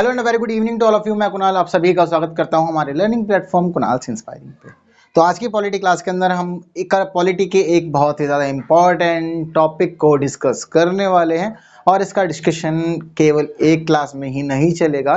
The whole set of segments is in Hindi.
Hello and very good evening to all of you. मैं कुणाल आप सभी का स्वागत करता हूं हमारे लर्निंग प्लेटफॉर्म कुणाल्स इंस्पायरिंग पे। तो आज की पॉलिटी क्लास के अंदर हम एक पॉलिटी के एक बहुत ही ज़्यादा इम्पॉर्टेंट टॉपिक को डिस्कस करने वाले हैं और इसका डिस्कशन केवल एक क्लास में ही नहीं चलेगा,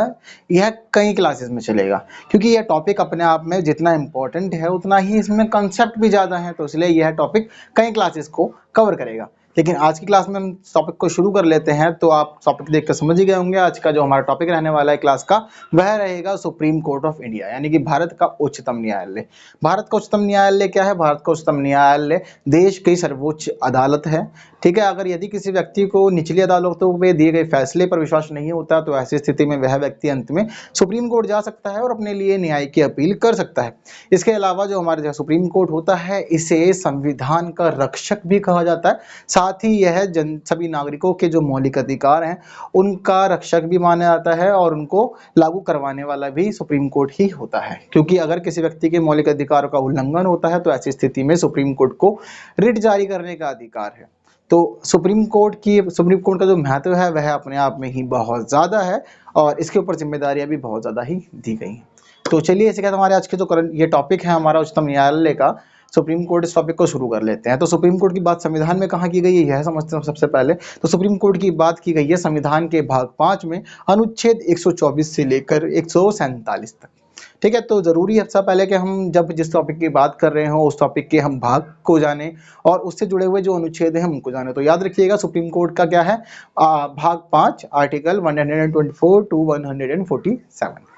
यह कई क्लासेस में चलेगा, क्योंकि यह टॉपिक अपने आप में जितना इम्पोर्टेंट है उतना ही इसमें कंसेप्ट भी ज़्यादा है, तो इसलिए यह टॉपिक कई क्लासेस को कवर करेगा। लेकिन आज की क्लास में हम टॉपिक को शुरू कर लेते हैं। तो आप टॉपिक देखकर समझ ही गए होंगे आज का जो हमारा टॉपिक रहने वाला है क्लास का, वह रहेगा सुप्रीम कोर्ट ऑफ इंडिया, यानी कि भारत का उच्चतम न्यायालय। भारत का उच्चतम न्यायालय क्या है? भारत का उच्चतम न्यायालय देश की सर्वोच्च अदालत है। ठीक है, अगर यदि किसी व्यक्ति को निचली अदालतों में दिए गए फैसले पर विश्वास नहीं होता तो ऐसी स्थिति में वह व्यक्ति अंत में सुप्रीम कोर्ट जा सकता है और अपने लिए न्याय की अपील कर सकता है। इसके अलावा जो हमारे सुप्रीम कोर्ट होता है, इसे संविधान का रक्षक भी कहा जाता है। साथ ही यह सभी नागरिकों के जो मौलिक अधिकार हैं उनका रक्षक भी माना जाता है और उनको लागू करवाने वाला भी सुप्रीम कोर्ट ही होता है, क्योंकि अगर किसी व्यक्ति के मौलिक अधिकारों का उल्लंघन होता है तो ऐसी स्थिति में सुप्रीम कोर्ट को रिट जारी करने का अधिकार है। तो सुप्रीम कोर्ट का जो महत्व है वह अपने आप में ही बहुत ज़्यादा है और इसके ऊपर जिम्मेदारियां भी बहुत ज़्यादा ही दी गई हैं। तो चलिए इसके बाद हमारे आज के जो करंट ये टॉपिक है हमारा उच्चतम न्यायालय का सुप्रीम कोर्ट, इस टॉपिक को शुरू कर लेते हैं। तो सुप्रीम कोर्ट की बात संविधान में कहाँ की गई है यह समझते हैं सबसे पहले। तो सुप्रीम कोर्ट की बात की गई है संविधान के भाग 5 में अनुच्छेद 124 से लेकर 147 तक। ठीक है, तो जरूरी है सबसे पहले कि हम जब जिस टॉपिक की बात कर रहे हो उस टॉपिक के हम भाग को जाने और उससे जुड़े हुए जो अनुच्छेद हैं उनको जाने। तो याद रखिएगा सुप्रीम कोर्ट का क्या है, भाग 5 आर्टिकल 124 टू 147।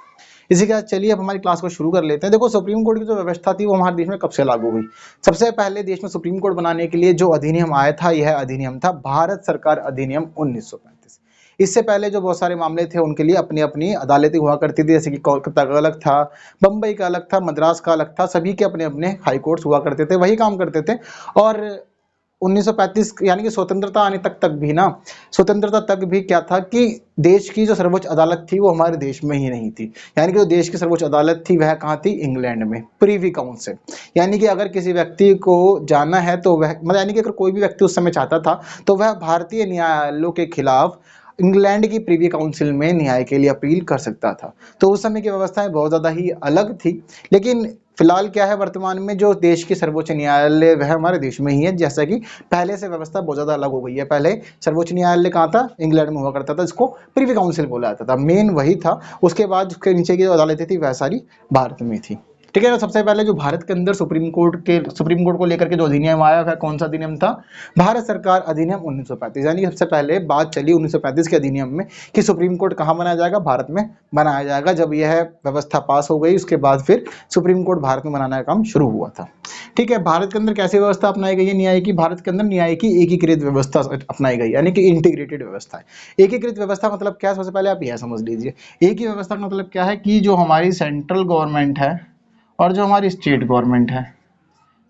इसी के साथ चलिए अब हमारी क्लास को शुरू कर लेते हैं। देखो सुप्रीम कोर्ट की जो व्यवस्था थी वो हमारे देश में कब से लागू हुई। सबसे पहले देश में सुप्रीम कोर्ट बनाने के लिए जो अधिनियम आया था यह अधिनियम था भारत सरकार अधिनियम 1935। इससे पहले जो बहुत सारे मामले थे उनके लिए अपनी अपनी अदालतें हुआ करती थी, जैसे कि कोलकाता का अलग था, बम्बई का अलग था, मद्रास का अलग था, सभी के अपने अपने हाई कोर्ट्स हुआ करते थे, वही काम करते थे। और 1935 यानी कि स्वतंत्रता आने स्वतंत्रता तक भी क्या था कि देश की जो सर्वोच्च अदालत थी वो हमारे देश में ही नहीं थी। यानी कि जो देश की सर्वोच्च अदालत थी वह कहाँ थी? इंग्लैंड में, प्रीवी काउंसिल। यानी कि अगर किसी व्यक्ति को जाना है तो वह मतलब यानी कि अगर कोई भी व्यक्ति उस समय चाहता था तो वह भारतीय न्यायालयों के खिलाफ इंग्लैंड की प्रीवी काउंसिल में न्याय के लिए अपील कर सकता था। तो उस समय की व्यवस्थाएं बहुत ज़्यादा ही अलग थी। लेकिन फिलहाल क्या है, वर्तमान में जो देश की सर्वोच्च न्यायालय वह हमारे देश में ही है, जैसा कि पहले से व्यवस्था बहुत ज़्यादा अलग हो गई है। पहले सर्वोच्च न्यायालय कहाँ था? इंग्लैंड में हुआ करता था, इसको प्रीवी काउंसिल बोला जाता था, मेन वही था। उसके बाद उसके नीचे की जो अदालतें थी वह सारी भारत में थी। ठीक है, तो सबसे पहले जो भारत के अंदर सुप्रीम कोर्ट को लेकर के जो अधिनियम आया वह कौन सा अधिनियम था? भारत सरकार अधिनियम 1935। यानी कि सबसे पहले बात चली 1935 के अधिनियम में कि सुप्रीम कोर्ट कहाँ बनाया जाएगा? भारत में बनाया जाएगा। जब यह व्यवस्था पास हो गई उसके बाद फिर सुप्रीम कोर्ट भारत में बनाने का काम शुरू हुआ था। ठीक है, भारत के अंदर कैसी व्यवस्था अपनाई गई है न्याय की? भारत के अंदर न्याय की एकीकृत व्यवस्था अपनाई गई, यानी कि इंटीग्रेटेड व्यवस्था है। एकीकृत व्यवस्था मतलब क्या? सबसे पहले आप यह समझ लीजिए, एक ही व्यवस्था का मतलब क्या है कि जो हमारी सेंट्रल गवर्नमेंट है और जो हमारी स्टेट गवर्नमेंट है,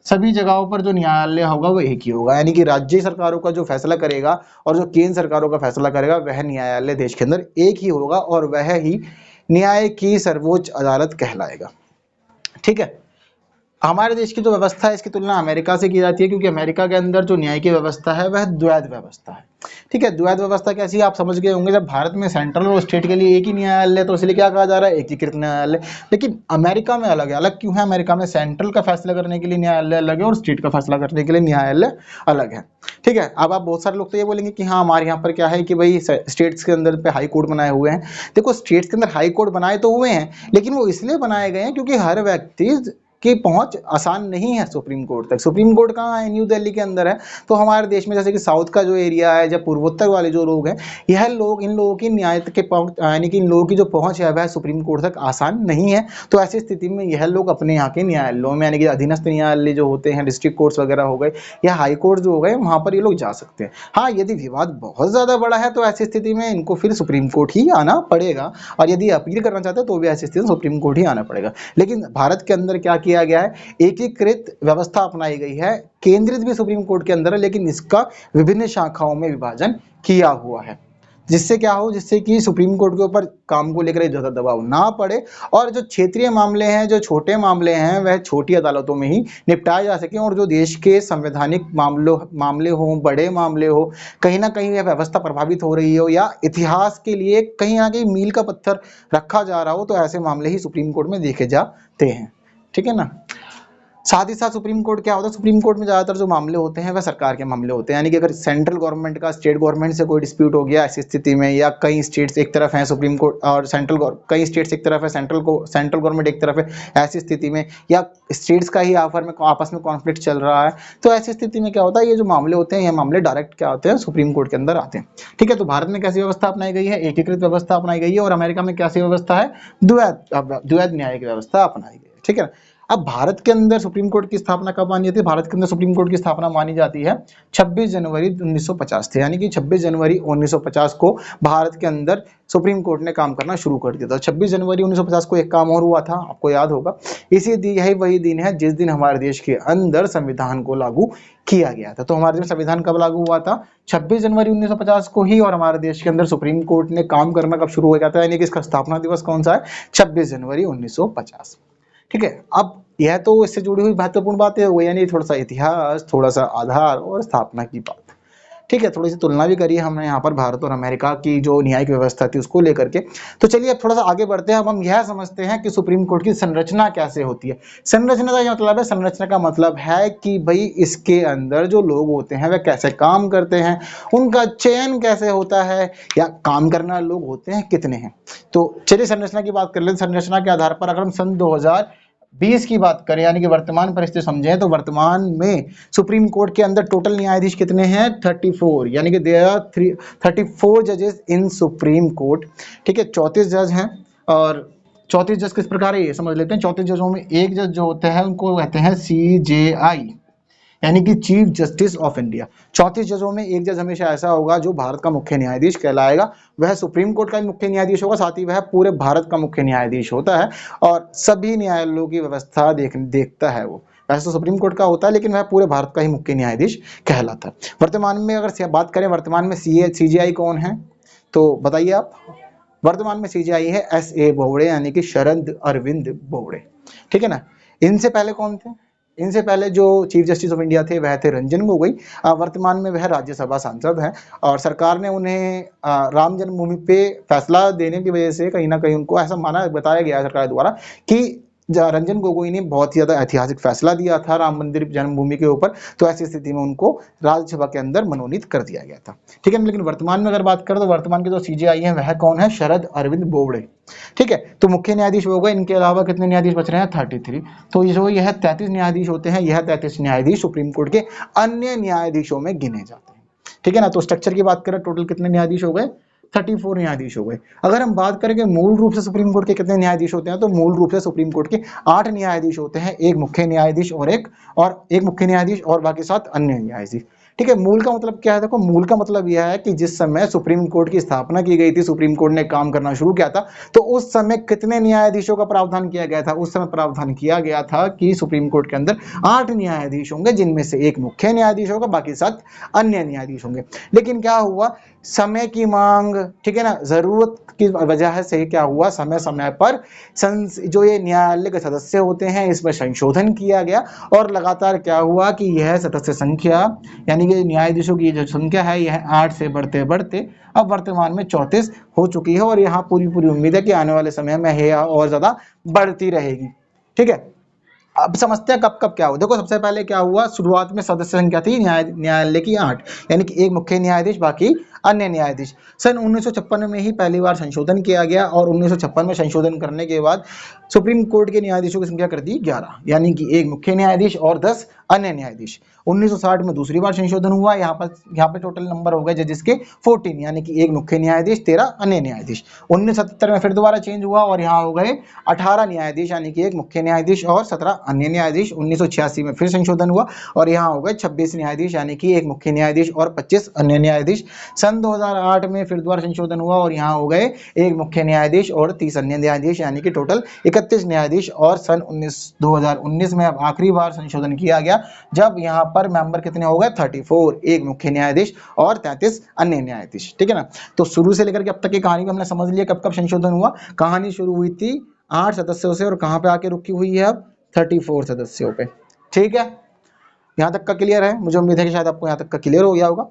सभी जगहों पर जो न्यायालय होगा वो एक ही होगा। यानी कि राज्य सरकारों का जो फैसला करेगा और जो केंद्र सरकारों का फैसला करेगा वह न्यायालय देश के अंदर एक ही होगा और वह ही न्याय की सर्वोच्च अदालत कहलाएगा। ठीक है, हमारे देश की जो व्यवस्था है इसकी तुलना अमेरिका से की जाती है, क्योंकि अमेरिका के अंदर जो न्याय की व्यवस्था है वह द्वैध व्यवस्था है। ठीक है, द्वैध व्यवस्था कैसी है आप समझ गए होंगे। जब भारत में सेंट्रल और स्टेट के लिए एक ही न्यायालय तो इसलिए क्या कहा जा रहा है? एकीकृत न्यायालय। लेकिन अमेरिका में अलग है। अलग क्यों है? अमेरिका में सेंट्रल का फैसला करने के लिए न्यायालय अलग है और स्टेट का फैसला करने के लिए न्यायालय अलग है। ठीक है, अब आप बहुत सारे लोग तो ये बोलेंगे कि हाँ हमारे यहाँ पर क्या है कि भाई स्टेट्स के अंदर पे हाई कोर्ट बनाए हुए हैं। देखो स्टेट्स के अंदर हाई कोर्ट बनाए तो हुए हैं, लेकिन वो इसलिए बनाए गए हैं क्योंकि हर व्यक्ति की पहुंच आसान नहीं है सुप्रीम कोर्ट तक। सुप्रीम कोर्ट कहाँ है? न्यू दिल्ली के अंदर है। तो हमारे देश में जैसे कि साउथ का जो एरिया है, जब पूर्वोत्तर वाले जो लोग हैं, यह लोग इन लोगों की न्याय के पहुंच यानी कि इन लोगों की जो पहुंच है वह सुप्रीम कोर्ट तक आसान नहीं है। तो ऐसी स्थिति में यह लोग अपने यहाँ के न्यायालयों में यानी कि अधीनस्थ न्यायालय जो होते हैं, डिस्ट्रिक्ट कोर्ट्स वगैरह हो गए या हाई कोर्ट जो हो गए, वहाँ पर ये लोग जा सकते हैं। हाँ, यदि विवाद बहुत ज़्यादा बड़ा है तो ऐसी स्थिति में इनको फिर सुप्रीम कोर्ट ही आना पड़ेगा, और यदि अपील करना चाहते हैं तो भी ऐसी स्थिति में सुप्रीम कोर्ट ही आना पड़ेगा। लेकिन भारत के अंदर क्या किया गया है? एकीकृत व्यवस्था अपनाई गई है। केंद्रित भी सुप्रीम कोर्ट के अंदर है, लेकिन इसका विभिन्न शाखाओं में विभाजन किया हुआ है। जिससे क्या हो, जिससे कि सुप्रीम कोर्ट के ऊपर काम को लेकर ज़्यादा दबाव ना पड़े और जो क्षेत्रीय मामले हैं, जो छोटे मामले हैं, वह छोटी अदालतों में ही निपटाए जा सकें और जो देश के संवैधानिक मामले हों, बड़े मामले हो, कहीं ना कहीं यह व्यवस्था प्रभावित हो रही हो या इतिहास के लिए कहीं ना कहीं मील का पत्थर रखा जा रहा हो, तो ऐसे मामले ही सुप्रीम कोर्ट में देखे जाते हैं। ठीक है ना। साथ ही साथ सुप्रीम कोर्ट क्या होता है, सुप्रीम कोर्ट में ज्यादातर जो मामले होते हैं वह सरकार के मामले होते हैं, यानी कि अगर सेंट्रल गवर्नमेंट का स्टेट गवर्नमेंट से कोई डिस्प्यूट हो गया ऐसी स्थिति में, या कई स्टेट्स एक तरफ हैं सुप्रीम कोर्ट और कई स्टेट्स एक तरफ है, सेंट्रल गवर्नमेंट एक तरफ है, ऐसी स्थिति में, या स्टेट्स का ही आपस में कॉन्फ्लिक्ट चल रहा है, तो ऐसी स्थिति में क्या होता है, ये जो मामले होते हैं ये मामले डायरेक्ट क्या होते हैं, सुप्रीम कोर्ट के अंदर आते हैं। ठीक है। तो भारत में कैसी व्यवस्था अपनाई गई है, एकीकृत व्यवस्था अपनाई गई है, और अमेरिका में कैसी व्यवस्था है, द्वैध न्यायिक व्यवस्था अपनाई गई है। ठीक है। अब भारत के अंदर सुप्रीम कोर्ट की स्थापना कब मानी जाती है, भारत के अंदर सुप्रीम कोर्ट की स्थापना मानी जाती है 26 जनवरी 1950 थे, यानी कि 26 जनवरी 1950 को भारत के अंदर सुप्रीम कोर्ट ने काम करना शुरू कर दिया था। 26 जनवरी 1950 को एक काम और हुआ था, आपको याद होगा, यही वही दिन है जिस दिन हमारे देश के अंदर संविधान को लागू किया गया था। तो हमारे देश में संविधान कब लागू हुआ था, 26 जनवरी 1950 को ही, और हमारे देश के अंदर सुप्रीम कोर्ट ने काम करना कब शुरू हो गया था, यानी कि इसका स्थापना दिवस कौन सा है, 26 जनवरी 1950। ठीक है। अब यह तो इससे जुड़ी हुई महत्वपूर्ण बातें हो गई, यानी थोड़ा सा इतिहास, थोड़ा सा आधार और स्थापना की बात। ठीक है। थोड़ी सी तुलना भी करी हमने यहाँ पर भारत और अमेरिका की जो न्यायिक व्यवस्था थी उसको लेकर के। तो चलिए अब थोड़ा सा आगे बढ़ते हैं। अब हम यह समझते हैं कि सुप्रीम कोर्ट की संरचना कैसे होती है। संरचना का मतलब है, संरचना का मतलब है कि भाई इसके अंदर जो लोग होते हैं वह कैसे काम करते हैं, उनका चयन कैसे होता है, या काम करना लोग होते हैं कितने हैं। तो चलिए संरचना की बात कर लेते हैं। संरचना के आधार पर अगर हम सन 2020 की बात करें, यानी कि वर्तमान परिस्थिति समझें, तो वर्तमान में सुप्रीम कोर्ट के अंदर टोटल न्यायाधीश कितने हैं, 34, यानी कि देयर आर 34 जजेस इन सुप्रीम कोर्ट। ठीक है। 34 जज हैं, और 34 जज किस प्रकार है ये समझ लेते हैं। 34 जजों में एक जज जो होते हैं उनको कहते हैं CJI, यानी कि चीफ जस्टिस ऑफ इंडिया। 34 जजों में एक जज हमेशा ऐसा होगा जो भारत का मुख्य न्यायाधीश कहलाएगा, वह सुप्रीम कोर्ट का मुख्य न्यायाधीश होगा, साथ ही वह पूरे भारत का मुख्य न्यायाधीश होता है और सभी न्यायालयों की व्यवस्था देखता है। वो वैसे तो सुप्रीम कोर्ट का होता है, लेकिन वह पूरे भारत का ही मुख्य न्यायाधीश कहलाता है। वर्तमान में अगर बात करें, वर्तमान में CJI कौन है, तो बताइए आप। वर्तमान में CJI है SA बोबड़े, यानी कि शरद अरविंद बोबड़े। ठीक है ना। इनसे पहले कौन थे, इनसे पहले जो चीफ जस्टिस ऑफ इंडिया थे वह थे रंजन गोगोई। वर्तमान में वह राज्यसभा सांसद हैं, और सरकार ने उन्हें राम जन्मभूमि पे फैसला देने की वजह से कहीं ना कहीं उनको ऐसा बताया गया है सरकार द्वारा कि रंजन गोगोई ने बहुत ही ज्यादा ऐतिहासिक फैसला दिया था राम मंदिर जन्मभूमि के ऊपर, तो ऐसी स्थिति में उनको राज्यसभा के अंदर मनोनीत कर दिया गया था। ठीक है। लेकिन वर्तमान में अगर बात करें तो वर्तमान के जो CJI है वह कौन है, शरद अरविंद बोबड़े। ठीक है। तो मुख्य न्यायाधीश हो गए, इनके अलावा कितने न्यायाधीश बच रहे हैं, 33। तो यह 33 न्यायाधीश होते हैं, यह 33 न्यायाधीश सुप्रीम कोर्ट के अन्य न्यायाधीशों में गिने जाते हैं। ठीक है ना। तो स्ट्रक्चर की बात करें, टोटल कितने न्यायाधीश हो गए, 34 न्यायाधीश हो गए। अगर हम बात करें कि मूल रूप से सुप्रीम कोर्ट के कितने न्यायाधीश होते हैं, तो मूल रूप से सुप्रीम कोर्ट के 8 न्यायाधीश होते हैं, एक मुख्य न्यायाधीश और एक मुख्य न्यायाधीश और बाकी 7 अन्य न्यायाधीश। ठीक है। मूल का मतलब क्या है, देखो मूल का मतलब यह है कि जिस समय सुप्रीम कोर्ट की स्थापना की गई थी, सुप्रीम कोर्ट ने काम करना शुरू किया था, तो उस समय कितने न्यायाधीशों का प्रावधान किया गया था, उस समय प्रावधान किया गया था कि सुप्रीम कोर्ट के अंदर 8 न्यायाधीश होंगे, जिनमें से एक मुख्य न्यायाधीश होगा, बाकी 7 अन्य न्यायाधीश होंगे। लेकिन क्या हुआ, समय की मांग, ठीक है ना, जरूरत की वजह से क्या हुआ, समय समय पर जो ये न्यायालय के सदस्य होते हैं इसमें संशोधन किया गया, और लगातार क्या हुआ कि यह सदस्य संख्या, यानी कि न्यायाधीशों की जो संख्या है यह 8 से बढ़ते बढ़ते अब वर्तमान में 34 हो चुकी है, और यहाँ पूरी उम्मीद है कि आने वाले समय में यह और ज्यादा बढ़ती रहेगी। ठीक है। अब समझते हैं कब क्या हुआ। देखो सबसे पहले क्या हुआ, शुरुआत में सदस्य संख्या थी न्यायालय की 8, यानी कि एक मुख्य न्यायाधीश बाकी अन्य न्यायाधीश। सन 1956 में ही पहली बार संशोधन किया गया, और 1956 में संशोधन करने के बाद सुप्रीम कोर्ट के न्यायाधीशों की संख्या कर दी 11, यानी कि एक मुख्य न्यायाधीश और 10 अन्य न्यायाधीश। 1960 में दूसरी बार संशोधन हुआ, यहाँ पे टोटल नंबर हो गए जजेस के 14, यानी कि एक मुख्य न्यायाधीश 13 अन्य न्यायाधीश। 1977 में फिर दोबारा चेंज हुआ, और यहाँ हो गए 18 न्यायाधीश, यानी कि एक मुख्य न्यायाधीश और 17 अन्य न्यायाधीश। 1986 में फिर संशोधन हुआ, और यहाँ हो गए 26 न्यायाधीश, यानी कि एक मुख्य न्यायाधीश और 25 अन्य न्यायाधीश। सन सन 2008 में फिर दोबारा संशोधन हुआ और यहाँ हो गए एक मुख्य न्यायाधीश और 30 अन्य न्यायाधीश, यानी कि टोटल 31 न्यायाधीश। और सन 2019 में अब आखिरी बार संशोधन किया गया जब यहाँ पर मेंबर कितने हो गए 34, एक मुख्य न्यायाधीश और 33 अन्य न्यायाधीश। ठीक है ना। तो शुरू से लेकर के अब तक की कहानी को हमने समझ लिया कब कब संशोधन हुआ। कहानी शुरू हुई थी 8 सदस्यों से और कहाँ पे आके रुकी हुई है अब 34 सदस्यों पे। ठीक है, यहाँ तक का क्लियर है? मुझे उम्मीद है कि शायद आपको यहाँ तक का क्लियर हो गया होगा।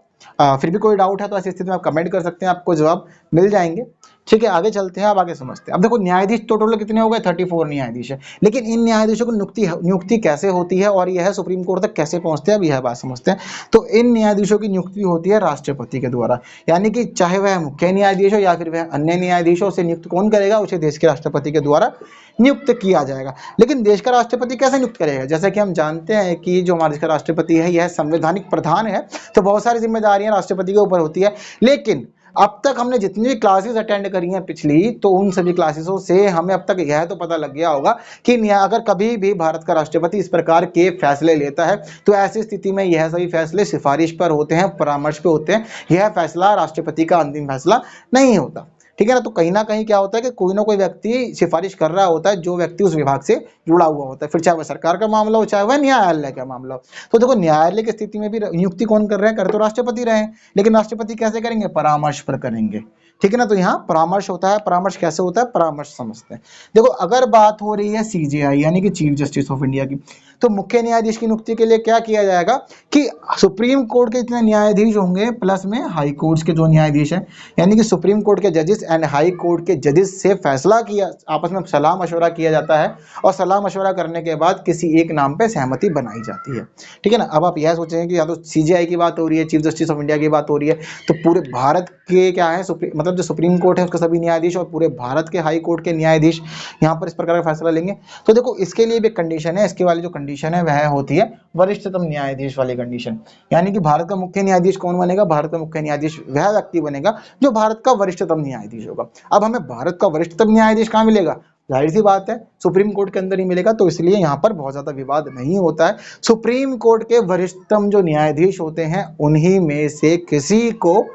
फिर भी कोई डाउट है तो ऐसी स्थिति में आप कमेंट कर सकते हैं, आपको जवाब मिल जाएंगे। ठीक है, आगे चलते हैं। अब आगे समझते हैं। अब देखो न्यायाधीश तो टोटल कितने हो गए 34 न्यायाधीश है, लेकिन इन न्यायाधीशों की नियुक्ति कैसे होती है और यह सुप्रीम कोर्ट तक कैसे पहुंचते हैं, अब यह बात समझते हैं। तो इन न्यायाधीशों की नियुक्ति होती है राष्ट्रपति के द्वारा, यानी कि चाहे वह मुख्य न्यायाधीश हो या फिर वह अन्य न्यायाधीशों से नियुक्त कौन करेगा, उसे देश के राष्ट्रपति के द्वारा नियुक्त किया जाएगा। लेकिन देश का राष्ट्रपति कैसे नियुक्त करेगा? जैसा कि हम जानते हैं कि जो हमारे देश का राष्ट्रपति है यह संवैधानिक प्रधान है, तो बहुत सारी जिम्मेदारियां राष्ट्रपति के ऊपर होती है। लेकिन अब तक हमने जितनी भी क्लासेस अटेंड करी हैं पिछली, तो उन सभी क्लासेसों से हमें अब तक यह तो पता लग गया होगा कि अगर कभी भी भारत का राष्ट्रपति इस प्रकार के फैसले लेता है तो ऐसी स्थिति में यह सभी फैसले सिफारिश पर होते हैं, परामर्श पे होते हैं। यह फैसला राष्ट्रपति का अंतिम फैसला नहीं होता। ठीक है ना। तो कहीं ना कहीं क्या होता है कि कोई ना कोई व्यक्ति सिफारिश कर रहा होता है, जो व्यक्ति उस विभाग से जुड़ा हुआ होता है, फिर चाहे वह सरकार का मामला हो चाहे वह न्यायालय का मामला हो। तो देखो न्यायालय की स्थिति में भी नियुक्ति कौन कर रहे हैं, कर तो राष्ट्रपति रहे हैं, लेकिन राष्ट्रपति कैसे करेंगे, परामर्श पर करेंगे। ठीक है ना। तो यहाँ परामर्श होता है। परामर्श कैसे होता है, परामर्श समझते हैं। देखो अगर बात हो रही है सीजेआई यानी कि चीफ जस्टिस ऑफ इंडिया की, तो मुख्य न्यायाधीश की नियुक्ति के लिए क्या किया जाएगा कि सुप्रीम कोर्ट के जितने न्यायाधीश होंगे प्लस में हाई कोर्ट्स के जो न्यायाधीश हैं, यानी कि सुप्रीम कोर्ट के जजेस एंड हाई कोर्ट के जजेस से फैसला किया, आपस में सलाह मशवरा किया जाता है और सलाह मशवरा करने के बाद किसी एक नाम पे सहमति बनाई जाती है। ठीक है ना। अब आप यह सोचेंगे कि या तो सीजेआई की बात हो रही है, चीफ जस्टिस ऑफ इंडिया की बात हो रही है, तो पूरे भारत के क्या है मतलब जो सुप्रीम कोर्ट है उसके सभी न्यायाधीश और पूरे भारत के हाई कोर्ट के न्यायाधीश यहाँ पर इस प्रकार का फैसला लेंगे। तो देखो इसके लिए भी एक कंडीशन है, इसके वाली जो कंडीशन है वह होती है वरिष्ठतम न्यायाधीश वाली कंडीशन, यानी कि भारत का मुख्य न्यायाधीश कौन बनेगा, भारत का मुख्य न्यायाधीश वह व्यक्ति बनेगा जो भारत का वरिष्ठतम न्यायाधीश होगा। अब हमें भारत का वरिष्ठतम न्यायाधीश कहाँ मिलेगा, जाहिर सी बात है सुप्रीम कोर्ट के अंदर ही मिलेगा। तो इसलिए यहाँ पर बहुत ज्यादा विवाद नहीं होता है। सुप्रीम कोर्ट के वरिष्ठतम जो न्यायाधीश होते हैं उन्हीं में से किसी को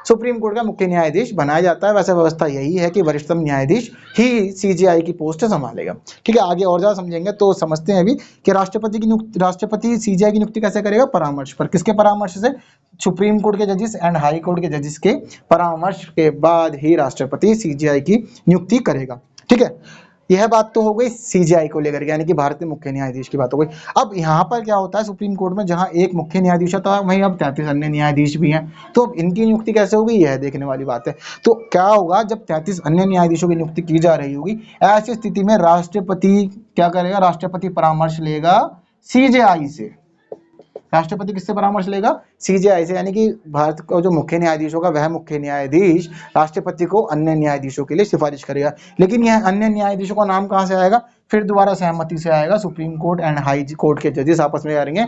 सुप्रीम कोर्ट का मुख्य न्यायाधीश बनाया जाता है। वैसे व्यवस्था यही है कि वरिष्ठतम न्यायाधीश ही सीजेआई की पोस्ट संभालेगा। ठीक है, आगे और ज्यादा समझेंगे तो समझते हैं अभी कि राष्ट्रपति सीजेआई की नियुक्ति कैसे करेगा, परामर्श पर। किसके परामर्श से, सुप्रीम कोर्ट के जजेस एंड हाई कोर्ट के जजेस के परामर्श के बाद ही राष्ट्रपति सीजेआई की नियुक्ति करेगा। ठीक है, यह बात तो हो गई सीजेआई को लेकर, यानी कि भारतीय मुख्य न्यायाधीश की बात हो गई। अब यहाँ पर क्या होता है सुप्रीम कोर्ट में, जहाँ एक मुख्य न्यायाधीश होता है वहीं अब 33 अन्य न्यायाधीश भी हैं, तो अब इनकी नियुक्ति कैसे होगी यह देखने वाली बात है। तो क्या होगा, जब 33 अन्य न्यायाधीशों की नियुक्ति की जा रही होगी, ऐसी स्थिति में राष्ट्रपति क्या करेगा, राष्ट्रपति परामर्श लेगा सीजेआई से। राष्ट्रपति किससे परामर्श लेगा, सीजेआई से, यानी कि भारत का जो मुख्य न्यायाधीश होगा वह मुख्य न्यायाधीश राष्ट्रपति को अन्य न्यायाधीशों के लिए सिफारिश करेगा। लेकिन यह अन्य न्यायाधीशों का नाम कहां से आएगा, फिर दोबारा सहमति से आएगा। Supreme court and high court के जजेस आपस में करेंगे,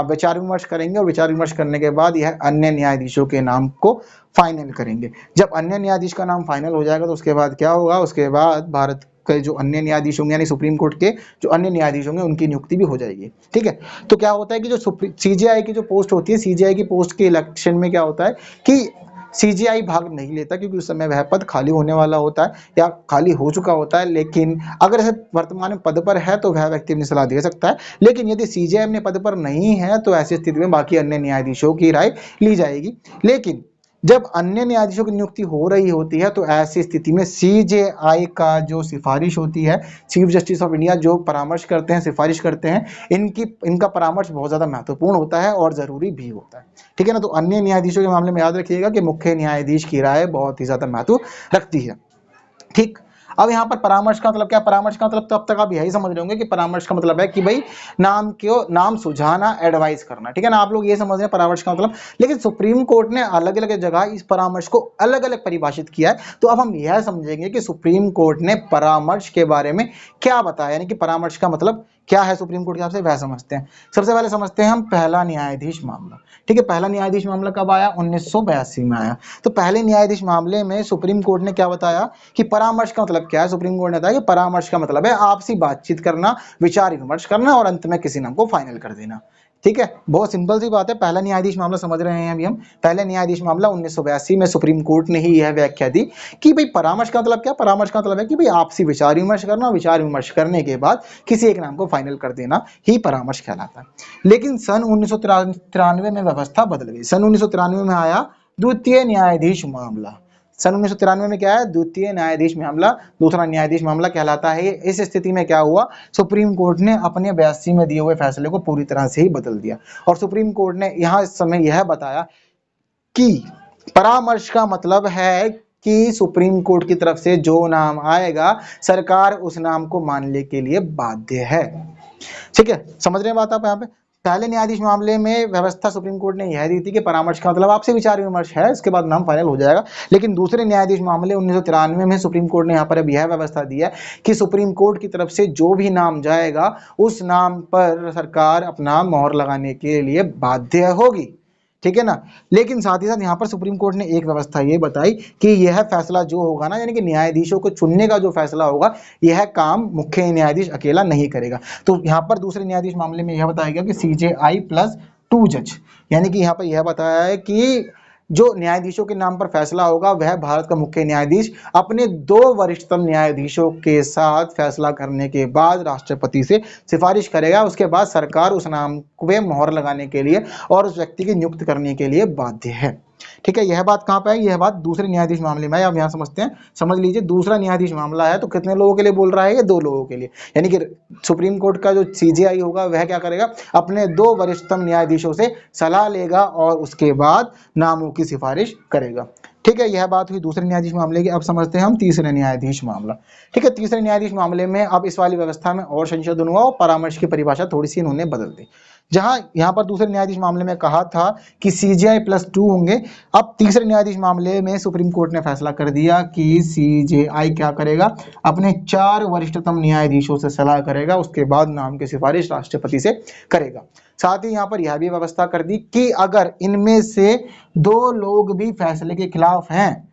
विचार विमर्श करेंगे और विचार विमर्श करने के बाद यह अन्य न्यायाधीशों के नाम को फाइनल करेंगे। जब अन्य न्यायाधीश का नाम फाइनल हो जाएगा तो उसके बाद क्या होगा, उसके बाद भारत के जो अन्य न्यायाधीश होंगे यानी सुप्रीम कोर्ट के जो अन्य न्यायाधीश होंगे उनकी नियुक्ति भी हो जाएगी। ठीक है, तो क्या होता है कि जो सीजेआई की जो पोस्ट होती है, सीजेआई की पोस्ट के इलेक्शन में क्या होता है कि सीजेआई भाग नहीं लेता, क्योंकि उस समय वह पद खाली होने वाला होता है या खाली हो चुका होता है। लेकिन अगर ऐसे वर्तमान में पद पर है तो वह व्यक्ति अपनी सलाह दे सकता है, लेकिन यदि सीजेआई अपने पद पर नहीं है तो ऐसी स्थिति में बाकी अन्य न्यायाधीशों की राय ली जाएगी। लेकिन जब अन्य न्यायाधीशों की नियुक्ति हो रही होती है तो ऐसी स्थिति में सीजेआई का जो सिफारिश होती है, चीफ जस्टिस ऑफ इंडिया जो परामर्श करते हैं, सिफारिश करते हैं, इनका परामर्श बहुत ज्यादा महत्वपूर्ण होता है और जरूरी भी होता है। ठीक है ना। तो अन्य न्यायाधीशों के मामले में याद रखिएगा कि मुख्य न्यायाधीश की राय बहुत ही ज्यादा महत्व रखती है। ठीक, अब यहाँ पर परामर्श का मतलब क्या, परामर्श का मतलब तो अब तक आप यही समझ रहे होंगे कि परामर्श का मतलब है कि भाई नाम सुझाना, एडवाइस करना। ठीक है ना, आप लोग ये समझ रहे हैं परामर्श का मतलब। लेकिन सुप्रीम कोर्ट ने अलग अलग जगह इस परामर्श को अलग अलग परिभाषित किया है। तो अब हम यह समझेंगे कि सुप्रीम कोर्ट ने परामर्श के बारे में क्या बताया, यानी कि परामर्श का मतलब क्या है सुप्रीम कोर्ट के हिसाब से, वह समझते हैं। सबसे पहले समझते हैं हम पहला न्यायाधीश मामला। ठीक है, पहला न्यायाधीश मामला कब आया, 1982 में आया। तो पहले न्यायाधीश मामले में सुप्रीम कोर्ट ने क्या बताया कि परामर्श का मतलब क्या है। सुप्रीम कोर्ट ने बताया कि परामर्श का मतलब है आपसी बातचीत करना, विचार विमर्श करना और अंत में किसी नाम को फाइनल कर देना। ठीक है, बहुत सिंपल सी बात है। पहला न्यायाधीश मामला समझ रहे हैं अभी हम। पहला न्यायाधीश मामला 1982 में सुप्रीम कोर्ट ने ही यह व्याख्या दी कि भाई परामर्श का मतलब क्या, परामर्श का मतलब है कि भाई आपसी विचार विमर्श करना, विचार विमर्श करने के बाद किसी एक नाम को फाइनल कर देना ही परामर्श कहलाता है। लेकिन सन 1993 में व्यवस्था बदल गई। सन 1993 में आया द्वितीय न्यायाधीश मामला। सन 1993 में क्या है, द्वितीय न्यायाधीश मामला, दूसरा न्यायाधीश मामला कहलाता है। इस स्थिति में क्या हुआ, सुप्रीम कोर्ट ने अपने 82 में दिए हुए फैसले को पूरी तरह से ही बदल दिया और सुप्रीम कोर्ट ने यहाँ इस समय यह बताया कि परामर्श का मतलब है कि सुप्रीम कोर्ट की तरफ से जो नाम आएगा सरकार उस नाम को मानने के लिए बाध्य है। ठीक है, समझ रहे हैं बात आप यहाँ पे। पहले न्यायाधीश मामले में व्यवस्था सुप्रीम कोर्ट ने यह दी थी कि परामर्श का मतलब आपसे विचार विमर्श है, इसके बाद नाम फाइनल हो जाएगा। लेकिन दूसरे न्यायाधीश मामले 1993 में सुप्रीम कोर्ट ने यहाँ पर अब यह व्यवस्था दी है कि सुप्रीम कोर्ट की तरफ से जो भी नाम जाएगा उस नाम पर सरकार अपना मोहर लगाने के लिए बाध्य होगी। ठीक है ना। लेकिन साथ ही साथ यहाँ पर सुप्रीम कोर्ट ने एक व्यवस्था ये बताई कि यह फैसला जो होगा ना, यानी कि न्यायाधीशों को चुनने का जो फैसला होगा, यह काम मुख्य न्यायाधीश अकेला नहीं करेगा। तो यहाँ पर दूसरे न्यायाधीश मामले में यह बताया गया कि CJI+2 जज, यानी कि यहाँ पर यह बताया है कि जो न्यायाधीशों के नाम पर फैसला होगा वह भारत का मुख्य न्यायाधीश अपने 2 वरिष्ठतम न्यायाधीशों के साथ फैसला करने के बाद राष्ट्रपति से सिफारिश करेगा। उसके बाद सरकार उस नाम पे मोहर लगाने के लिए और उस व्यक्ति की नियुक्त करने के लिए बाध्य है। ठीक है, यह बात कहाँ पे है, यह बात दूसरे न्यायाधीश मामले में है। आप यहाँ समझते हैं, समझ लीजिए दूसरा न्यायाधीश मामला है तो कितने लोगों के लिए बोल रहा है, ये 2 लोगों के लिए। यानी कि सुप्रीम कोर्ट का जो CJI होगा वह क्या करेगा, अपने 2 वरिष्ठतम न्यायाधीशों से सलाह लेगा और उसके बाद नामों की सिफारिश करेगा। ठीक है, यह बात हुई दूसरे न्यायाधीश मामले की। अब समझते हैं हम तीसरे न्यायाधीश मामला। ठीक है, तीसरे न्यायाधीश मामले में अब इस वाली व्यवस्था में और संशोधन हुआ और परामर्श की परिभाषा थोड़ी सी इन्होंने बदल दी। जहां यहाँ पर दूसरे न्यायाधीश मामले में कहा था कि CJI+2 होंगे, अब तीसरे न्यायाधीश मामले में सुप्रीम कोर्ट ने फैसला कर दिया कि CJI क्या करेगा, अपने 4 वरिष्ठतम न्यायाधीशों से सलाह करेगा, उसके बाद नाम की सिफारिश राष्ट्रपति से करेगा। साथ ही यहाँ पर यह भी व्यवस्था कर दी कि अगर इनमें से 2 लोग भी फैसले के खिलाफ हैं,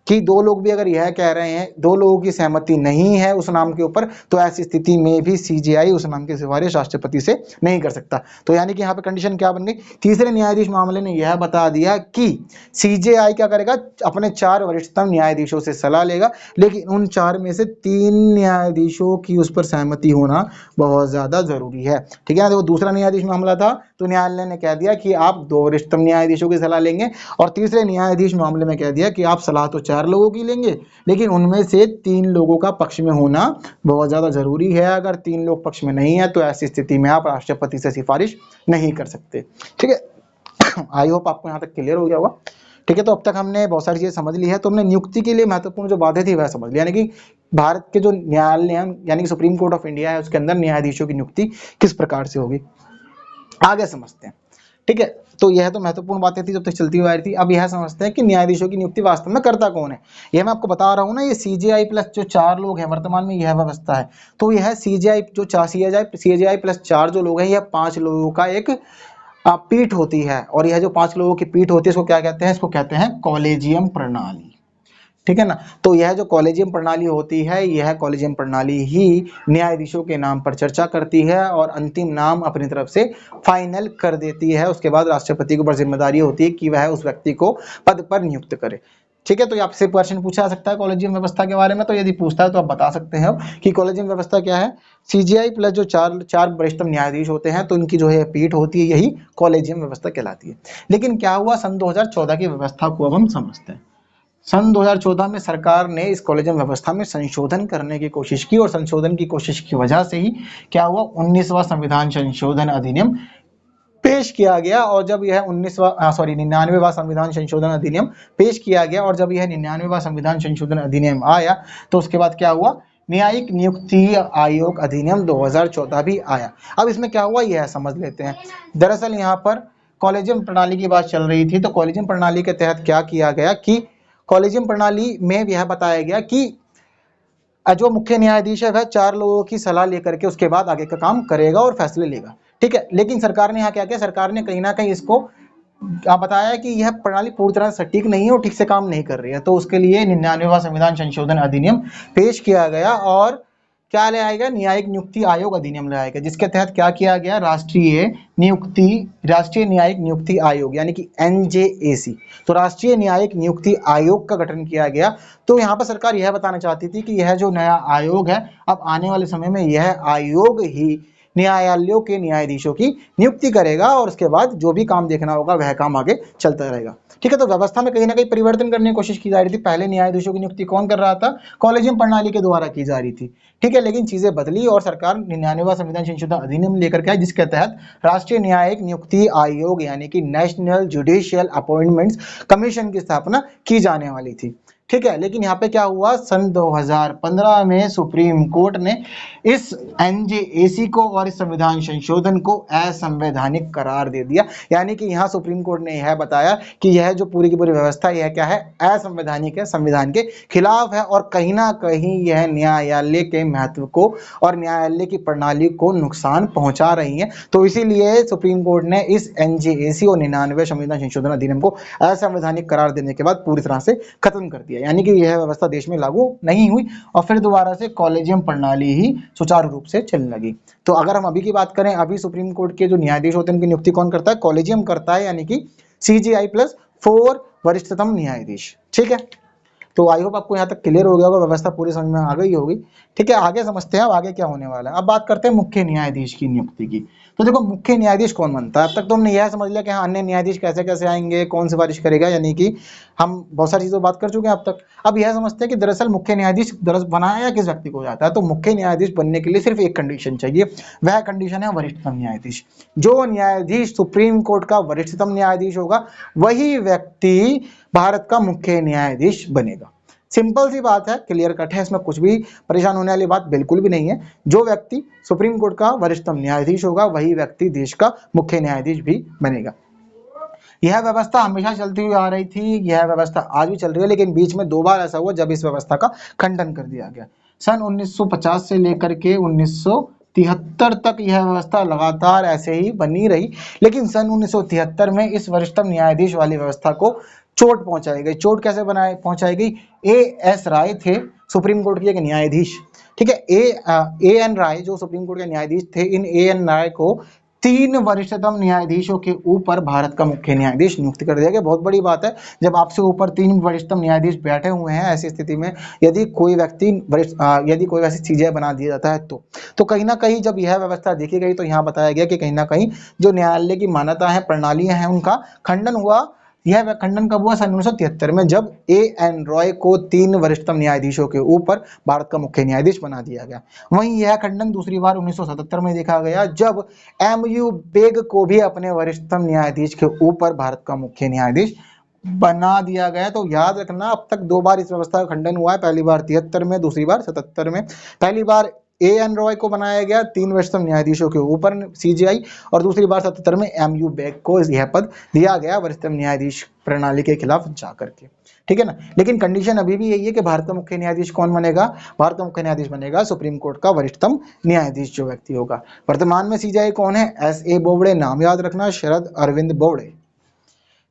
कि 2 लोग भी अगर यह कह रहे हैं, 2 लोगों की सहमति नहीं है उस नाम के ऊपर, तो ऐसी स्थिति में भी CJI उस नाम की सिफारिश राष्ट्रपति से नहीं कर सकता। तो यानी कि यहाँ पे कंडीशन क्या बन गई, तीसरे न्यायाधीश मामले ने यह बता दिया कि CJI क्या करेगा, अपने 4 वरिष्ठतम न्यायाधीशों से सलाह लेगा, लेकिन उन 4 में से 3 न्यायाधीशों की उस पर सहमति होना बहुत ज्यादा जरूरी है। ठीक है ना। देखो, दूसरा न्यायाधीश मामला था तो न्यायालय ने कह दिया कि आप 2 वरिष्ठतम न्यायाधीशों की सलाह लेंगे, और तीसरे न्यायाधीश मामले में कह दिया कि आप सलाह तो 4 लोगों की लेंगे, लेकिन उनमें से 3 लोगों का पक्ष में होना बहुत ज्यादा जरूरी है। अगर 3 लोग पक्ष में नहीं है तो ऐसी स्थिति में आप राष्ट्रपति से सिफारिश नहीं कर सकते। ठीक है, आई होप आपको यहाँ तक क्लियर हो गया होगा। ठीक है, तो अब तक हमने बहुत सारी चीजें समझ ली है। तो हमने नियुक्ति के लिए महत्वपूर्ण जो बातें थी वह समझ लिया, यानी कि भारत के जो न्यायालय यानी कि सुप्रीम कोर्ट ऑफ इंडिया है उसके अंदर न्यायाधीशों की नियुक्ति किस प्रकार से होगी, आगे समझते हैं। ठीक है, तो यह तो महत्वपूर्ण बातें थी जब तक चलती हुई आ रही थी। अब यह समझते हैं कि न्यायाधीशों की नियुक्ति वास्तव में करता कौन है। यह मैं आपको बता रहा हूं ना, ये CJI+ जो 4 लोग हैं, वर्तमान में यह व्यवस्था है। तो यह CJI+4 जो लोग हैं, यह 5 लोगों का एक पीठ होती है, और यह जो 5 लोगों की पीठ होती है इसको क्या कहते हैं, इसको कहते हैं कॉलेजियम प्रणाली। ठीक है ना। तो यह जो कॉलेजियम प्रणाली होती है, यह कॉलेजियम प्रणाली ही न्यायाधीशों के नाम पर चर्चा करती है और अंतिम नाम अपनी तरफ से फाइनल कर देती है। उसके बाद राष्ट्रपति के ऊपर जिम्मेदारी होती है कि वह उस व्यक्ति को पद पर नियुक्त करे। ठीक है, तो आपसे क्वेश्चन पूछा जा सकता है कॉलेजियम व्यवस्था के बारे में, तो यदि पूछता है तो आप बता सकते हैं कि कॉलेजियम व्यवस्था क्या है। CJI+ जो 4 वरिष्ठतम न्यायाधीश होते हैं तो इनकी जो है पीठ होती है, यही कॉलेजियम व्यवस्था कहलाती है। लेकिन क्या हुआ, सन 2014 की व्यवस्था को अब हम समझते हैं। सन 2014 में सरकार ने इस कॉलेजियम व्यवस्था में संशोधन करने की कोशिश की, और संशोधन की कोशिश की वजह से ही क्या हुआ, 19वां संविधान संशोधन अधिनियम पेश किया गया। और जब यह 99वां संविधान संशोधन अधिनियम पेश किया गया, और जब यह 99वां संविधान संशोधन अधिनियम आया तो उसके बाद क्या हुआ, न्यायिक नियुक्ति आयोग अधिनियम 2014 भी आया। अब इसमें क्या हुआ यह समझ लेते हैं। दरअसल यहाँ पर कॉलेजियम प्रणाली की बात चल रही थी, तो कॉलेजियम प्रणाली के तहत क्या किया गया कि कॉलेजियम प्रणाली में यह बताया गया कि जो मुख्य न्यायाधीश है वह 4 लोगों की सलाह लेकर के उसके बाद आगे का काम करेगा और फैसले लेगा। ठीक है, लेकिन सरकार ने यहाँ क्या किया, सरकार ने कहीं ना कहीं इसको बताया कि यह प्रणाली पूरी तरह सटीक नहीं है और ठीक से काम नहीं कर रही है। तो उसके लिए 99वां संविधान संशोधन अधिनियम पेश किया गया, और क्या ले आएगा, न्यायिक नियुक्ति आयोग अधिनियम ले आएगा, जिसके तहत क्या किया गया, राष्ट्रीय न्यायिक नियुक्ति आयोग यानी कि NJAC, तो राष्ट्रीय न्यायिक नियुक्ति आयोग का गठन किया गया। तो यहाँ पर सरकार यह बताना चाहती थी कि यह जो नया आयोग है, अब आने वाले समय में यह आयोग ही न्यायालयों के न्यायाधीशों की नियुक्ति करेगा और उसके बाद जो भी काम देखना होगा वह काम आगे चलता रहेगा। ठीक है, तो व्यवस्था में कहीं ना कहीं परिवर्तन करने की कोशिश की जा रही थी। पहले न्यायाधीशों की नियुक्ति कौन कर रहा था, कॉलेजियम प्रणाली के द्वारा की जा रही थी। ठीक है, लेकिन चीजें बदली और सरकार 99वां संविधान संशोधन अधिनियम लेकर के आई, जिसके तहत राष्ट्रीय न्यायिक नियुक्ति आयोग यानी कि नेशनल जुडिशियल अपॉइंटमेंट्स कमीशन की स्थापना की जाने वाली थी। ठीक है, लेकिन यहाँ पे क्या हुआ, सन 2015 में सुप्रीम कोर्ट ने इस NJAC को और इस संविधान संशोधन को असंवैधानिक करार दे दिया। यानी कि यहाँ सुप्रीम कोर्ट ने यह बताया कि यह जो पूरी की पूरी व्यवस्था यह क्या है, असंवैधानिक है, संविधान के खिलाफ है और कहीं ना कहीं यह न्यायालय के महत्व को और न्यायालय की प्रणाली को नुकसान पहुंचा रही है। तो इसीलिए सुप्रीम कोर्ट ने इस NJAC और 99वें संविधान संशोधन अधिनियम को असंवैधानिक करार देने के बाद पूरी तरह से खत्म कर दिया, यानी कि यह व्यवस्था देश में लागू नहीं हुई और फिर दोबारा से कॉलेजियम प्रणाली ही सुचारू रूप से चलने लगी। तो अगर हम अभी की बात करें, अभी सुप्रीम कोर्ट के जो न्यायाधीश होते हैं उनकी नियुक्ति कौन करता है, कॉलेजियम करता है, यानी कि CJI+4 वरिष्ठतम न्यायाधीश। ठीक है, तो आई होप आपको यहाँ तक क्लियर हो गया होगा, व्यवस्था पूरी समझ में आ गई होगी। ठीक है, आगे समझते हैं अब आगे क्या होने वाला है। अब बात करते हैं मुख्य न्यायाधीश की नियुक्ति की। तो देखो, मुख्य न्यायाधीश कौन बनता है, अब तक तो हमने यह समझ लिया कि हाँ अन्य न्यायाधीश कैसे कैसे आएंगे, कौन सिफारिश करेगा, यानी कि हम बहुत सारी चीजों बात कर चुके हैं अब तक। अब यह समझते हैं कि दरअसल मुख्य न्यायाधीश बनाया किस व्यक्ति को जाता है। तो मुख्य न्यायाधीश बनने के लिए सिर्फ एक कंडीशन चाहिए, वह कंडीशन है वरिष्ठतम न्यायाधीश। जो न्यायाधीश सुप्रीम कोर्ट का वरिष्ठतम न्यायाधीश होगा वही व्यक्ति भारत का मुख्य न्यायाधीश बनेगा। सिंपल सी बात है, क्लियर कट है, इसमें कुछ भी परेशान होने वाली बात बिल्कुल भी नहीं है। जो व्यक्ति सुप्रीम कोर्ट का वरिष्ठतम न्यायाधीश होगा वही व्यक्ति देश का मुख्य न्यायाधीश भी बनेगा। यह व्यवस्था हमेशा चलती हुई आ रही थी, यह व्यवस्था आज भी चल रही है, लेकिन बीच में 2 बार ऐसा हुआ जब इस व्यवस्था का खंडन कर दिया गया। सन 1950 से लेकर के 1973 तक यह व्यवस्था लगातार ऐसे ही बनी रही, लेकिन सन 1973 में इस वरिष्ठतम न्यायाधीश वाली व्यवस्था को चोट पहुंचाई गई। चोट कैसे पहुंचाई गई, AS राय थे सुप्रीम कोर्ट के एक न्यायाधीश। ठीक है, AN राय जो सुप्रीम कोर्ट के न्यायाधीश थे, इन AN राय को 3 वरिष्ठतम न्यायाधीशों के ऊपर भारत का मुख्य न्यायाधीश नियुक्त कर दिया गया। बहुत बड़ी बात है, जब आपसे ऊपर 3 वरिष्ठतम न्यायाधीश बैठे हुए हैं, ऐसी स्थिति में यदि कोई व्यक्ति यदि कोई वैसी चीजें बना दिया जाता है तो कहीं ना कहीं जब यह व्यवस्था देखी गई तो यहाँ बताया गया कि कहीं ना कहीं जो न्यायालय की मान्यता है, प्रणालियां हैं, उनका खंडन हुआ। यह खंडन कब हुआ, सन 1973 में, जब AN रॉय को 3 वरिष्ठतम न्यायाधीशों के ऊपर भारत का मुख्य न्यायाधीश बना दिया गया। वहीं यह खंडन दूसरी बार 1977 में देखा गया, जब MU बेग को भी अपने वरिष्ठतम न्यायाधीश के ऊपर भारत का मुख्य न्यायाधीश बना दिया गया। तो याद रखना, अब तक 2 बार इस व्यवस्था का खंडन हुआ है, पहली बार 73 में, दूसरी बार 77 में। पहली बार AN रॉय को बनाया गया 3 वरिष्ठतम न्यायाधीशों के ऊपर CJI, और दूसरी बार 77 में MU बेग को यह पद दिया गया वरिष्ठतम न्यायाधीश प्रणाली के खिलाफ जाकर के। ठीक है ना, लेकिन कंडीशन अभी भी यही है कि भारत का मुख्य न्यायाधीश कौन बनेगा, भारत का मुख्य न्यायाधीश बनेगा सुप्रीम कोर्ट का वरिष्ठतम न्यायाधीश जो व्यक्ति होगा। वर्तमान में CJI कौन है, SA बोबड़े, नाम याद रखना, शरद अरविंद बोबड़े।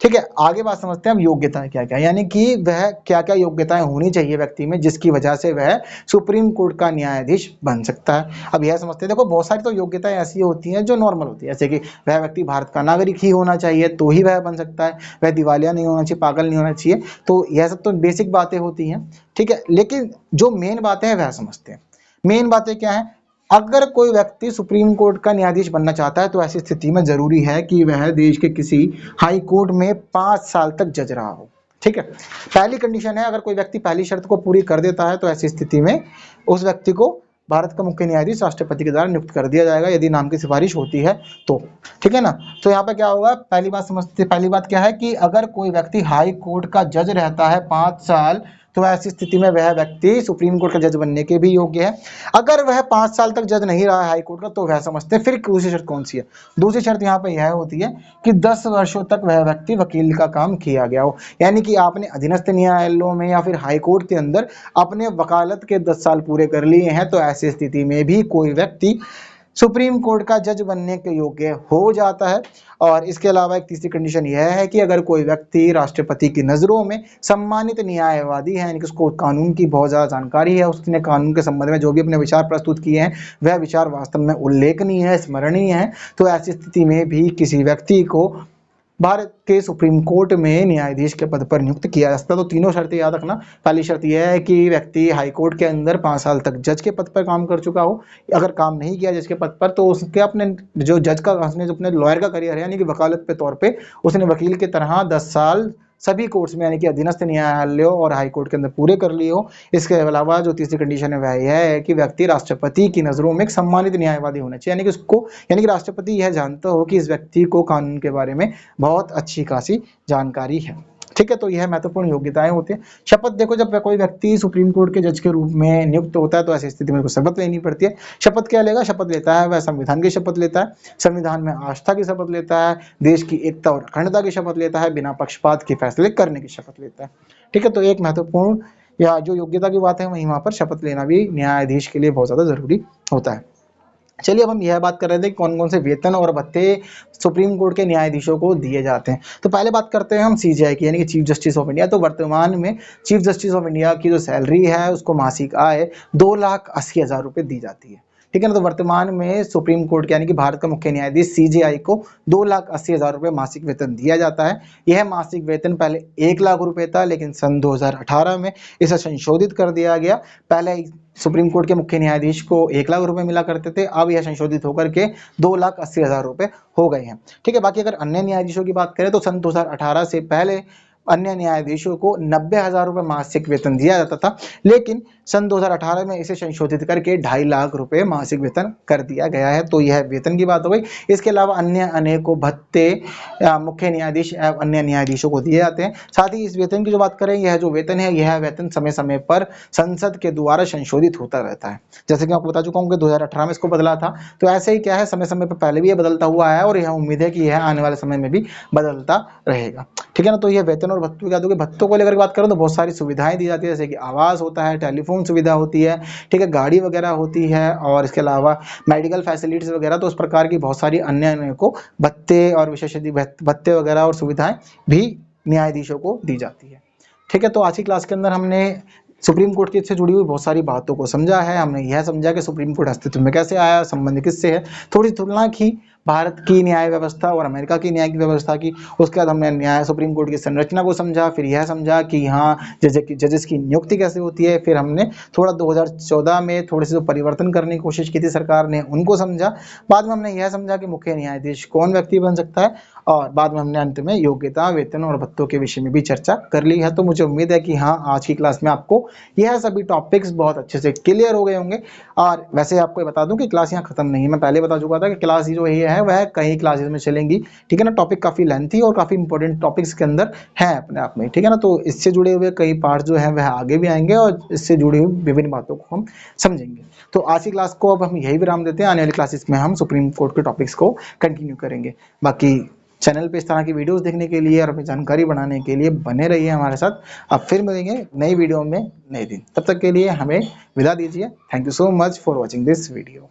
ठीक है, आगे बात समझते हैं हम, योग्यताएं क्या क्या, यानी कि वह क्या क्या योग्यताएं होनी चाहिए व्यक्ति में जिसकी वजह से वह सुप्रीम कोर्ट का न्यायाधीश बन सकता है। अब यह समझते हैं, देखो बहुत सारी तो योग्यताएं ऐसी होती हैं जो नॉर्मल होती है, जैसे कि वह व्यक्ति भारत का नागरिक ही होना चाहिए तो ही वह बन सकता है, वह दिवालिया नहीं होना चाहिए, पागल नहीं होना चाहिए, तो यह सब तो बेसिक बातें होती हैं। ठीक है, लेकिन जो मेन बातें हैं वह समझते हैं। मेन बातें क्या है, अगर कोई व्यक्ति सुप्रीम कोर्ट का न्यायाधीश बनना चाहता है तो ऐसी स्थिति में जरूरी है कि वह देश के किसी हाई कोर्ट में 5 साल तक जज रहा हो। ठीक है, पहली कंडीशन है, अगर कोई व्यक्ति पहली शर्त को पूरी कर देता है तो ऐसी स्थिति में उस व्यक्ति को भारत का मुख्य न्यायाधीश राष्ट्रपति के द्वारा नियुक्त कर दिया जाएगा, यदि नाम की सिफारिश होती है तो। ठीक है ना, तो यहाँ पे क्या होगा, पहली बात समझते, पहली बात क्या है कि अगर कोई व्यक्ति हाई कोर्ट का जज रहता है 5 साल, तो ऐसी स्थिति में वह व्यक्ति सुप्रीम कोर्ट का जज बनने के भी योग्य है। अगर वह 5 साल तक जज नहीं रहा है हाई कोर्ट का, तो वह समझते हैं, फिर दूसरी शर्त कौन सी है, दूसरी शर्त यहाँ पे यह होती है कि 10 वर्षों तक वह व्यक्ति वकील का काम किया गया हो। यानी कि आपने अधीनस्थ न्यायालयों में या फिर हाई कोर्ट के अंदर अपने वकालत के 10 साल पूरे कर लिए हैं, तो ऐसी स्थिति में भी कोई व्यक्ति सुप्रीम कोर्ट का जज बनने के योग्य हो जाता है। और इसके अलावा एक तीसरी कंडीशन यह है कि अगर कोई व्यक्ति राष्ट्रपति की नज़रों में सम्मानित न्यायवादी है, यानी कि उसको कानून की बहुत ज़्यादा जानकारी है, उसने कानून के संबंध में जो भी अपने विचार प्रस्तुत किए हैं वह विचार वास्तव में उल्लेखनीय है, स्मरणीय है, तो ऐसी स्थिति में भी किसी व्यक्ति को भारत के सुप्रीम कोर्ट में न्यायाधीश के पद पर नियुक्त किया जा सकता है। तो तीनों शर्तें याद रखना। पहली शर्त यह है कि व्यक्ति हाई कोर्ट के अंदर 5 साल तक जज के पद पर काम कर चुका हो। अगर काम नहीं किया जज के पद पर तो उसके अपने जो जज का उसने जो अपने लॉयर का करियर है, यानी कि वकालत के तौर पे उसने वकील की तरह 10 साल सभी कोर्ट्स में, यानी कि अधीनस्थ न्यायालयों और हाई कोर्ट के अंदर पूरे कर लिए हो। इसके अलावा जो तीसरी कंडीशन है वह यह है कि व्यक्ति राष्ट्रपति की नज़रों में एक सम्मानित न्यायवादी होना चाहिए, यानी कि उसको, यानी कि राष्ट्रपति यह जानता हो कि इस व्यक्ति को कानून के बारे में बहुत अच्छी खासी जानकारी है। ठीक है, तो यह महत्वपूर्ण योग्यताएं होती है। शपथ देखो, जब कोई व्यक्ति सुप्रीम कोर्ट के जज के रूप में नियुक्त होता है तो ऐसी स्थिति में उसको शपथ लेनी पड़ती है। शपथ क्या लेगा? शपथ लेता है वह संविधान की शपथ लेता है, संविधान में आस्था की शपथ लेता है, देश की एकता और अखंडता की शपथ लेता है, बिना पक्षपात के फैसले करने की शपथ लेता है। ठीक है, तो एक महत्वपूर्ण या जो योग्यता की बात है वहीं वहां पर शपथ लेना भी न्यायाधीश के लिए बहुत ज्यादा जरूरी होता है। चलिए, अब हम यह बात कर रहे थे कि कौन कौन से वेतन और भत्ते सुप्रीम कोर्ट के न्यायाधीशों को दिए जाते हैं। तो पहले बात करते हैं हम सीजेआई की, यानी कि चीफ जस्टिस ऑफ इंडिया। तो वर्तमान में चीफ जस्टिस ऑफ इंडिया की जो सैलरी है उसको मासिक आय 2,80,000 रुपये दी जाती है। ठीक है ना, तो वर्तमान में सुप्रीम कोर्ट के यानी कि भारत का मुख्य न्यायाधीश सीजेआई को 2,80,000 रुपये मासिक वेतन दिया जाता है। यह मासिक वेतन पहले 1,00,000 रुपये था, लेकिन सन 2018 में इसे संशोधित कर दिया गया। पहले सुप्रीम कोर्ट के मुख्य न्यायाधीश को 1,00,000 रुपए मिला करते थे, अब यह संशोधित होकर के 2,80,000 रुपए हो गए हैं। ठीक है, बाकी अगर अन्य न्यायाधीशों की बात करें तो सन 2018 से पहले अन्य न्यायाधीशों को 90,000 रुपए मासिक वेतन दिया जाता था, लेकिन सन 2018 में इसे संशोधित करके 2.5 लाख रुपए मासिक वेतन कर दिया गया है। तो यह वेतन की बात हो गई। इसके अलावा अन्य अनेकों भत्ते मुख्य न्यायाधीश एवं अन्य न्यायाधीशों को दिए जाते हैं। साथ ही इस वेतन की जो बात करें, यह जो वेतन है यह वेतन समय समय पर संसद के द्वारा संशोधित होता रहता है। जैसे कि आपको बता चुका हूँ कि 2018 में इसको बदला था, तो ऐसे ही क्या है, समय समय पर पहले भी यह बदलता हुआ है और यह उम्मीद है कि यह आने वाले समय में भी बदलता रहेगा। ठीक है ना, तो यह वेतन और भत्तों की बात भत्तों को लेकर बात करूं तो बहुत सारी सुविधाएं दी जाती है, जैसे कि आवास होता है, टेलीफोन सुविधा होती है, ठीक है, गाड़ी वगैरह होती है, और इसके अलावा मेडिकल फैसिलिटीज वगैरह। तो उस प्रकार की बहुत सारी अन्य को भत्ते और विशेषज्ञ भत्ते वगैरह और सुविधाएं भी न्यायाधीशों को दी जाती है। ठीक है, तो आज की क्लास के अंदर हमने सुप्रीम कोर्ट की से जुड़ी हुई बहुत सारी बातों को समझा है। हमने यह समझा कि सुप्रीम कोर्ट अस्तित्व में कैसे आया, संबंध किससे है, थोड़ी तुलना की भारत की न्याय व्यवस्था और अमेरिका की न्यायिक व्यवस्था की। उसके बाद हमने न्याय सुप्रीम कोर्ट की संरचना को समझा, फिर यह समझा कि यहाँ जजेस की नियुक्ति कैसे होती है। फिर हमने थोड़ा 2014 में थोड़े से जो परिवर्तन करने की कोशिश की थी सरकार ने, उनको समझा। बाद में हमने यह समझा कि मुख्य न्यायाधीश कौन व्यक्ति बन सकता है, और बाद में हमने अंत में योग्यता, वेतन और भत्तों के विषय में भी चर्चा कर ली है। तो मुझे उम्मीद है कि हाँ, आज की क्लास में आपको यह सभी टॉपिक्स बहुत अच्छे से क्लियर हो गए होंगे। और वैसे आपको बता दूं कि क्लास यहाँ खत्म नहीं है, मैं पहले बता चुका था कि क्लास जो है वह कई क्लासेस में चलेंगी। ठीक है ना, टॉपिक काफी लेंथी और काफी इंपॉर्टेंट टॉपिक्स के अंदर है अपने आप में। ठीक है ना, तो इससे जुड़े हुए कई पार्ट जो है वह आगे भी आएंगे और इससे जुड़ी हुई विभिन्न बातों को हम समझेंगे। तो आज की क्लास को अब हम यही विराम देते हैं। आने वाली क्लासेस में हम सुप्रीम कोर्ट के टॉपिक्स को कंटिन्यू करेंगे। बाकी चैनल पे इस तरह की वीडियोस देखने के लिए और अपनी जानकारी बढ़ाने के लिए बने रहिए हमारे साथ। अब फिर मिलेंगे नई वीडियो में नए दिन, तब तक के लिए हमें विदा दीजिए। Thank you so much for watching this video.